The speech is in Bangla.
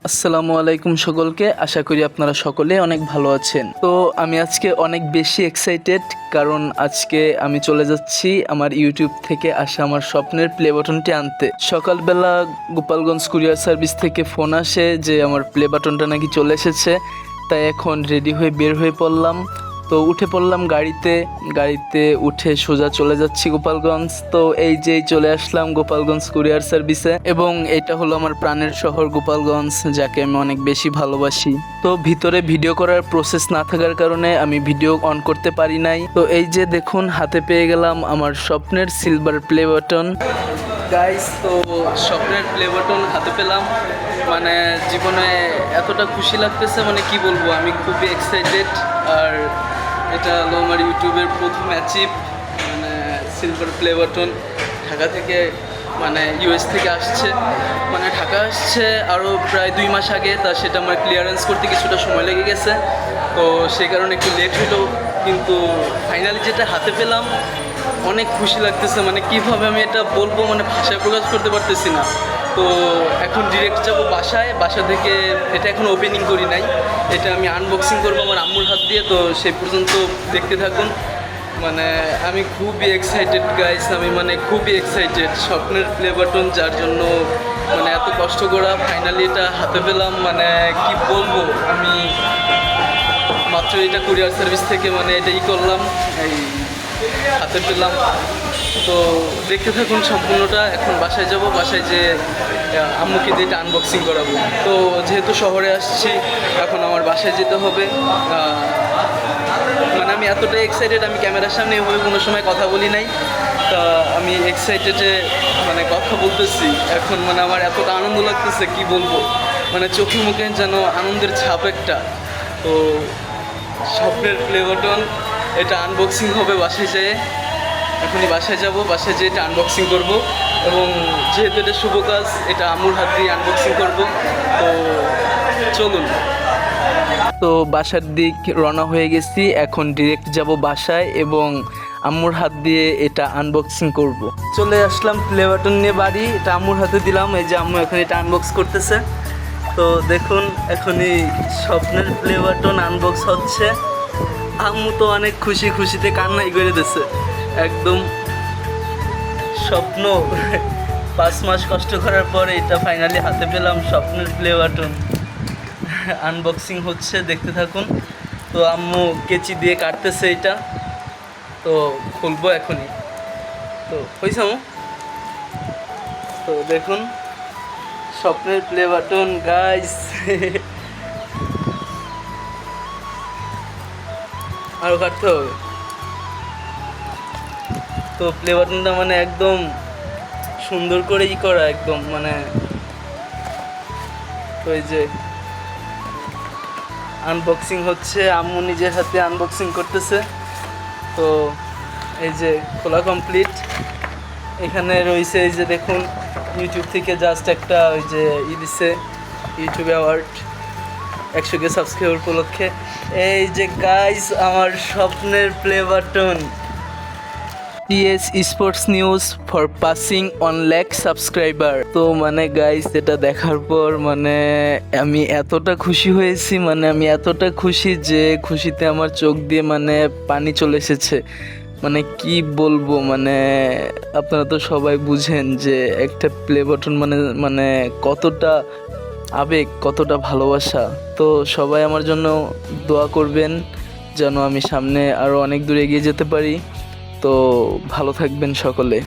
আসসালামু আলাইকুম সকলকে। আশা করি আপনারা সকলে অনেক ভালো আছেন। তো আমি আজকে অনেক বেশি এক্সাইটেড, কারণ আজকে আমি চলে যাচ্ছি আমার ইউটিউব থেকে আসা আমার স্বপ্নের প্লে বাটনটি আনতে। সকালবেলা গোপালগঞ্জ কুরিয়ার সার্ভিস থেকে ফোন আসে যে আমার প্লে বাটনটা নাকি চলে এসেছে। তাই এখন রেডি হয়ে বের হয়ে পড়লাম। তো উঠে পড়লাম গাড়িতে উঠে সোজা চলে যাচ্ছি গোপালগঞ্জ। তো এই যেই চলে আসলাম গোপালগঞ্জ কুরিয়ার সার্ভিসে, এবং এটা হলো আমার প্রাণের শহর গোপালগঞ্জ, যাকে আমি অনেক বেশি ভালোবাসি। তো ভিতরে ভিডিও করার প্রসেস না থাকার কারণে আমি ভিডিও অন করতে পারি নাই। তো এই যে দেখুন, হাতে পেয়ে গেলাম আমার স্বপ্নের সিলভার প্লে বাটন। গাইস, তো স্বপ্নের প্লে বাটন হাতে পেলাম, মানে জীবনে এতটা খুশি লাগতেছে, মানে কি বলবো, আমি খুবই এক্সাইটেড। আর এটা হলো আমার ইউটিউবের প্রথম অ্যাচিভ, মানে সিলভার প্লে বাটন। ঢাকা থেকে, মানে ইউএস থেকে আসছে, মানে ঢাকা আসছে আরও প্রায় 2 মাস আগে। তা সেটা আমার ক্লিয়ারেন্স করতে কিছুটা সময় লেগে গেছে, তো সেই কারণে একটু লেট হলো। কিন্তু ফাইনালি যেটা হাতে পেলাম, অনেক খুশি লাগতেছে। মানে কীভাবে আমি এটা বলবো, মানে ভাষায় প্রকাশ করতে পারতেছি না। তো এখন ডিরেক্ট যাবো বাসা থেকে। এটা এখন ওপেনিং করি নাই, এটা আমি আনবক্সিং করবো আমার আম্মুর হাত দিয়ে। তো সেই পর্যন্ত দেখতে থাকুন। মানে আমি খুবই এক্সাইটেড গাইস, আমি মানে খুবই এক্সাইটেড। স্বপ্নের প্লে বাটন, যার জন্য মানে এত কষ্ট করা, ফাইনালি এটা হাতে পেলাম। মানে কি বলবো, আমি মাত্র এটা কুরিয়ার সার্ভিস থেকে মানে এটাই করলাম, এই হাতে পেলাম। তো দেখতে থাকুন সম্পূর্ণটা। এখন বাসায় যাব, বাসায় যে আম্মুকে দিয়ে এটা আনবক্সিং করাবো। তো যেহেতু শহরে আসছি, এখন আমার বাসায় যেতে হবে। মানে আমি এতটাই এক্সাইটেড, আমি ক্যামেরার সামনে এভাবে কোনো সময় কথা বলি নাই। তা আমি এক্সাইটেডে মানে কথা বলতেছি এখন। মানে আমার এতটা আনন্দ লাগতেছে, কি বলবো, মানে চোখে মুখে যেন আনন্দের ছাপ একটা। তো স্বপ্নের প্লে বাটন, এটা আনবক্সিং হবে বাসায় যেয়ে। এখনই বাসায় যাব, বাসায় যেয়ে এটা আনবক্সিং করব। এবং যেহেতু এটা শুভ কাজ, এটা আম্মুর হাত দিয়ে আনবক্সিং করব। তো চলুন। তো বাসার দিক রওনা হয়ে গেছি, এখন ডিরেক্ট যাব বাসায় এবং আম্মুর হাত দিয়ে এটা আনবক্সিং করব। চলে আসলাম প্লে বাটন নিয়ে বাড়ি, এটা আম্মুর হাতে দিলাম। এই যে আম্মু এখন এটা আনবক্স করতেছে। তো দেখুন, এখনই স্বপ্নের প্লে বাটন আনবক্স হচ্ছে। আম্মু তো অনেক খুশিতে কান্নাই করে দিচ্ছে। একদম স্বপ্ন 5 মাস কষ্ট করার পরে এটা ফাইনালি হাতে পেলাম, স্বপ্নের প্লে বাটন। আনবক্সিং হচ্ছে, দেখতে থাকুন। তো আম্মু কেচি দিয়ে কাটতেছে এটা, তো খুলবো এখনই। তো হয়েছে আম্মু? তো দেখুন স্বপ্নের প্লে বাটন গাইস। আরও কাটতে হবে। তো প্লে বাটনটা মানে একদম সুন্দর করে করা, একদম মানে ওই যে আনবক্সিং হচ্ছে, আম্মু নিজের হাতে আনবক্সিং করতেছে। তো এই যে খোলা কমপ্লিট। এখানে রয়েছে এই যে দেখুন, ইউটিউব থেকে জাস্ট একটা ওই যে দিচ্ছে, ইউটিউব অ্যাওয়ার্ড 100K সাবস্ক্রাইবার উপলক্ষে। এই যে গাইস, আমার স্বপ্নের play button. TS sports news for passing 1 lakh subscriber. তো মানে গাইস, এটা দেখার পর মানে আমি এতটা খুশি হয়েছি, মানে আমি এতটা খুশি যে খুশিতে আমার চোখ দিয়ে মানে পানি চলে এসেছে। মানে কি বলবো, মানে আপনারা তো সবাই বুঝেন যে একটা প্লে বাটন মানে মানে কতটা আবেগ, কতটা ভালোবাসা। তো সবাই আমার জন্য দোয়া করবেন যেন আমি সামনে আরও অনেক দূর এগিয়ে যেতে পারি। তো ভালো থাকবেন সকলে।